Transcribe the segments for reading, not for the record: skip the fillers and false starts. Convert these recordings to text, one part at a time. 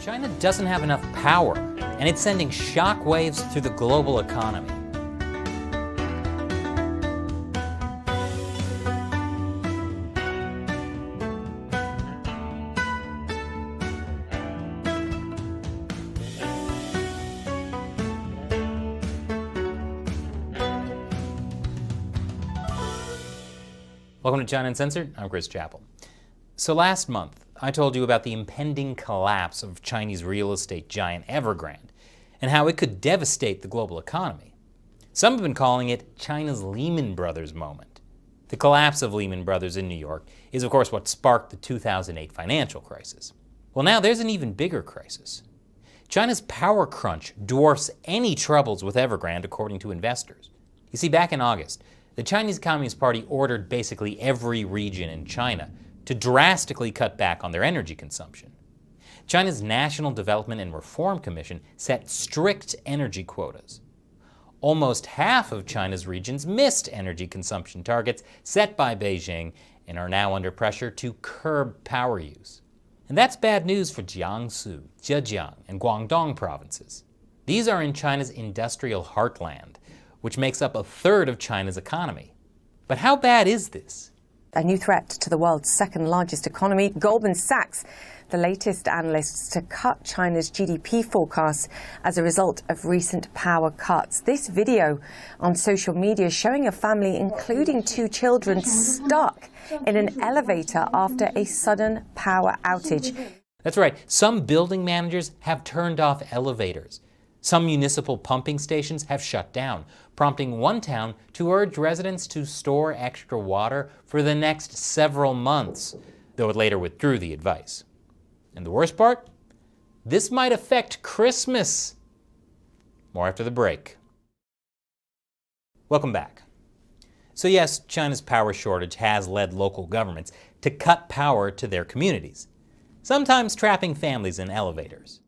China doesn't have enough power, and it's sending shock waves through the global economy. Welcome to China Uncensored. I'm Chris Chappell. So last month, I told you about the impending collapse of Chinese real estate giant Evergrande and how it could devastate the global economy. Some have been calling it China's Lehman Brothers moment. The collapse of Lehman Brothers in New York is, of course, what sparked the 2008 financial crisis. Well, now there's an even bigger crisis. China's power crunch dwarfs any troubles with Evergrande, according to investors. You see, back in August, the Chinese Communist Party ordered basically every region in China to drastically cut back on their energy consumption. China's National Development and Reform Commission set strict energy quotas. Almost half of China's regions missed energy consumption targets set by Beijing and are now under pressure to curb power use. And that's bad news for Jiangsu, Zhejiang, and Guangdong provinces. These are in China's industrial heartland, which makes up a third of China's economy. But how bad is this? A new threat to the world's second largest economy. Goldman Sachs, the latest analysts to cut China's GDP forecasts as a result of recent power cuts. This video on social media showing a family, including 2 children, stuck in an elevator after a sudden power outage. That's right. Some building managers have turned off elevators. Some municipal pumping stations have shut down, prompting one town to urge residents to store extra water for the next several months, though it later withdrew the advice. And the worst part? This might affect Christmas. More after the break. Welcome back. So yes, China's power shortage has led local governments to cut power to their communities, sometimes trapping families in elevators.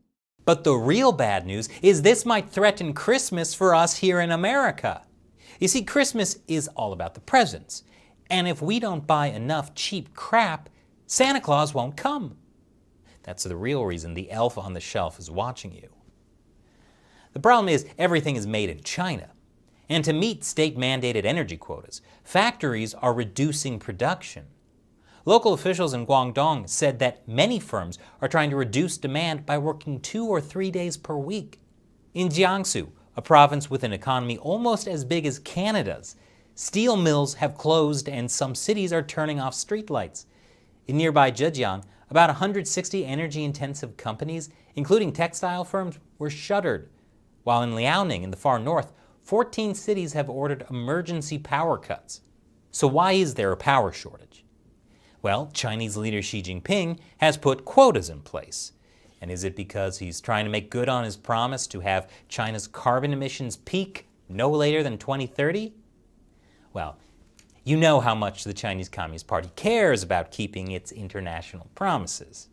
But the real bad news is this might threaten Christmas for us here in America. You see, Christmas is all about the presents. And if we don't buy enough cheap crap, Santa Claus won't come. That's the real reason the elf on the shelf is watching you. The problem is everything is made in China. And to meet state-mandated energy quotas, factories are reducing production. Local officials in Guangdong said that many firms are trying to reduce demand by working 2 or 3 days per week. In Jiangsu, a province with an economy almost as big as Canada's, steel mills have closed and some cities are turning off streetlights. In nearby Zhejiang, about 160 energy-intensive companies, including textile firms, were shuttered. While in Liaoning, in the far north, 14 cities have ordered emergency power cuts. So why is there a power shortage? Well, Chinese leader Xi Jinping has put quotas in place. And is it because he's trying to make good on his promise to have China's carbon emissions peak no later than 2030? Well, you know how much the Chinese Communist Party cares about keeping its international promises.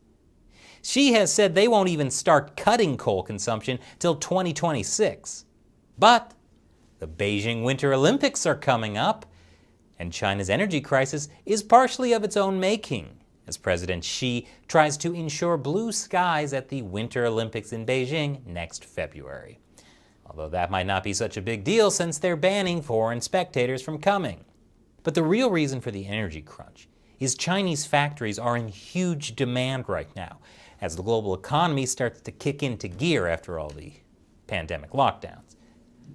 Xi has said they won't even start cutting coal consumption till 2026. But the Beijing Winter Olympics are coming up, and China's energy crisis is partially of its own making, as President Xi tries to ensure blue skies at the Winter Olympics in Beijing next February. Although that might not be such a big deal since they're banning foreign spectators from coming. But the real reason for the energy crunch is Chinese factories are in huge demand right now, as the global economy starts to kick into gear after all the pandemic lockdowns.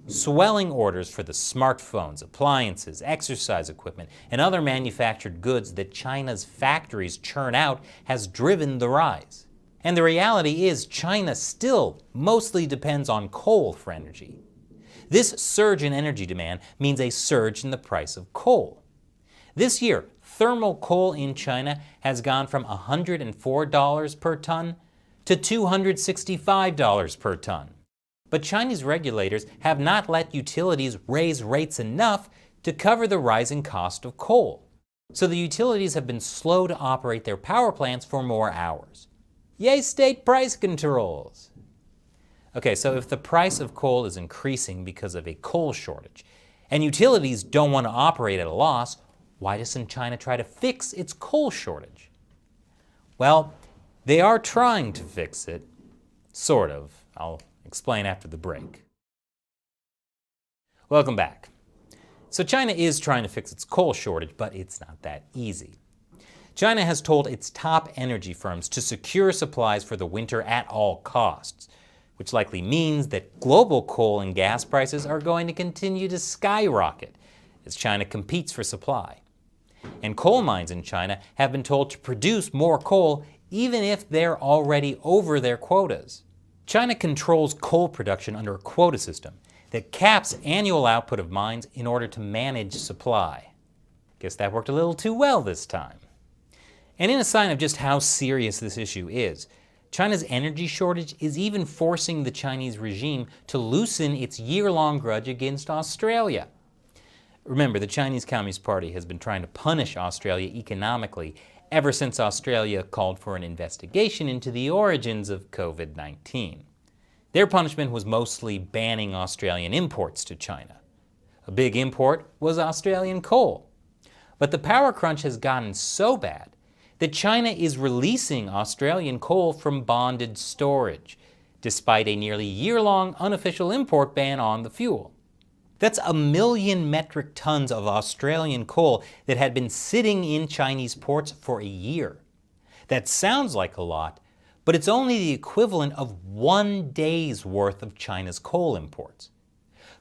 Swelling orders for the smartphones, appliances, exercise equipment, and other manufactured goods that China's factories churn out has driven the rise. And the reality is China still mostly depends on coal for energy. This surge in energy demand means a surge in the price of coal. This year, thermal coal in China has gone from $104 per ton to $265 per ton. But Chinese regulators have not let utilities raise rates enough to cover the rising cost of coal. So the utilities have been slow to operate their power plants for more hours. Yay, state price controls! Okay, so if the price of coal is increasing because of a coal shortage, and utilities don't want to operate at a loss, why doesn't China try to fix its coal shortage? Well, they are trying to fix it, Sort of. I'll explain after the break. Welcome back. So China is trying to fix its coal shortage, but it's not that easy. China has told its top energy firms to secure supplies for the winter at all costs, which likely means that global coal and gas prices are going to continue to skyrocket as China competes for supply. And coal mines in China have been told to produce more coal even if they're already over their quotas. China controls coal production under a quota system that caps annual output of mines in order to manage supply. Guess that worked a little too well this time. And in a sign of just how serious this issue is, China's energy shortage is even forcing the Chinese regime to loosen its year-long grudge against Australia. Remember, the Chinese Communist Party has been trying to punish Australia economically ever since Australia called for an investigation into the origins of COVID-19. Their punishment was mostly banning Australian imports to China. A big import was Australian coal. But the power crunch has gotten so bad that China is releasing Australian coal from bonded storage, despite a nearly year-long unofficial import ban on the fuel. That's 1 million metric tons of Australian coal that had been sitting in Chinese ports for a year. That sounds like a lot, but it's only the equivalent of 1 day's worth of China's coal imports.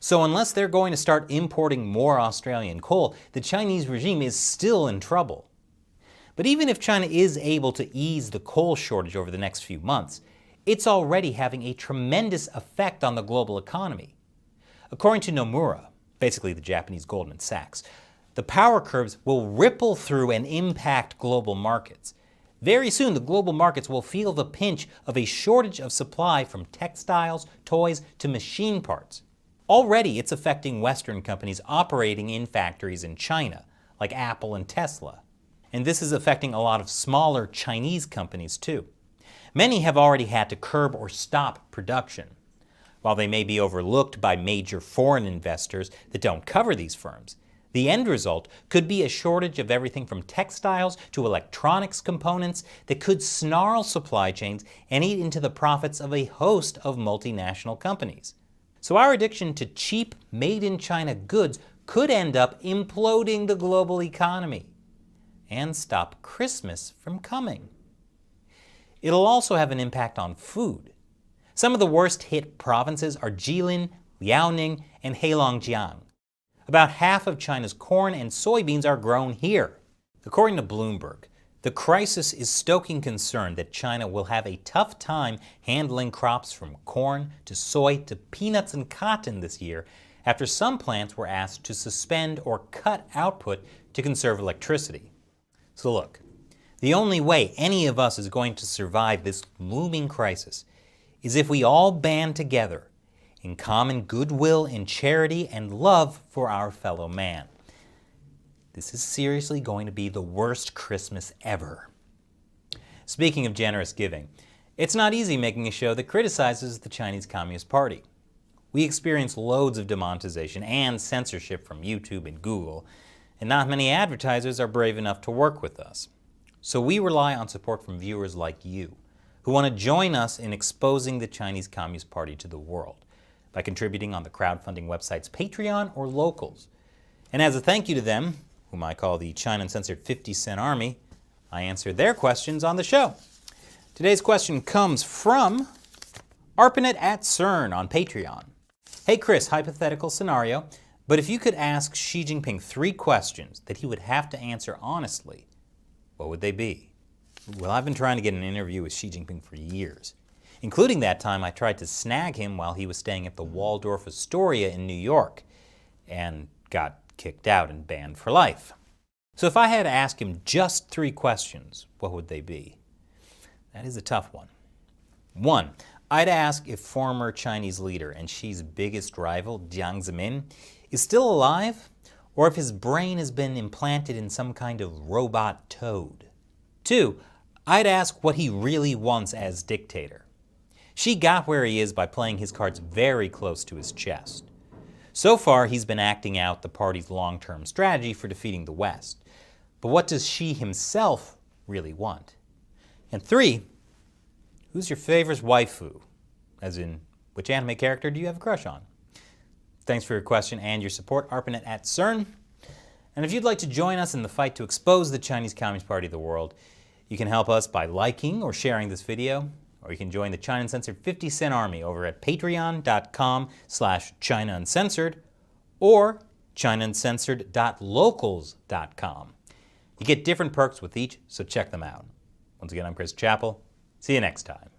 So unless they're going to start importing more Australian coal, the Chinese regime is still in trouble. But even if China is able to ease the coal shortage over the next few months, it's already having a tremendous effect on the global economy. According to Nomura, basically the Japanese Goldman Sachs, the power curves will ripple through and impact global markets. Very soon, the global markets will feel the pinch of a shortage of supply from textiles, toys, to machine parts. Already, it's affecting Western companies operating in factories in China, like Apple and Tesla. And this is affecting a lot of smaller Chinese companies too. Many have already had to curb or stop production. While they may be overlooked by major foreign investors that don't cover these firms, the end result could be a shortage of everything from textiles to electronics components that could snarl supply chains and eat into the profits of a host of multinational companies. So our addiction to cheap, made-in-China goods could end up imploding the global economy and stop Christmas from coming. It'll also have an impact on food. Some of the worst hit provinces are Jilin, Liaoning, and Heilongjiang. About half of China's corn and soybeans are grown here. According to Bloomberg, the crisis is stoking concern that China will have a tough time handling crops from corn to soy to peanuts and cotton this year after some plants were asked to suspend or cut output to conserve electricity. So look, the only way any of us is going to survive this looming crisis is if we all band together in common goodwill and charity and love for our fellow man. This is seriously going to be the worst Christmas ever. Speaking of generous giving, it's not easy making a show that criticizes the Chinese Communist Party. We experience loads of demonetization and censorship from YouTube and Google, and not many advertisers are brave enough to work with us. So we rely on support from viewers like you, who want to join us in exposing the Chinese Communist Party to the world by contributing on the crowdfunding websites Patreon or Locals. And as a thank you to them, whom I call the China Uncensored 50-Cent Army, I answer their questions on the show. Today's question comes from ARPANET at CERN on Patreon. Hey Chris, hypothetical scenario, but if you could ask Xi Jinping 3 questions that he would have to answer honestly, what would they be? Well, I've been trying to get an interview with Xi Jinping for years, including that time I tried to snag him while he was staying at the Waldorf Astoria in New York, and got kicked out and banned for life. So if I had to ask him just 3 questions, what would they be? That is a tough one. 1, I'd ask if former Chinese leader and Xi's biggest rival, Jiang Zemin, is still alive, or if his brain has been implanted in some kind of robot toad. 2, I'd ask what he really wants as dictator. Xi got where he is by playing his cards very close to his chest. So far, he's been acting out the party's long-term strategy for defeating the West. But what does Xi himself really want? And 3, who's your favorite waifu? As in, which anime character do you have a crush on? Thanks for your question and your support, ARPANET at CERN. And if you'd like to join us in the fight to expose the Chinese Communist Party to the world, you can help us by liking or sharing this video, or you can join the China Uncensored 50 Cent Army over at patreon.com/China Uncensored or ChinaUncensored.locals.com. You get different perks with each, so check them out. Once again, I'm Chris Chappell. See you next time.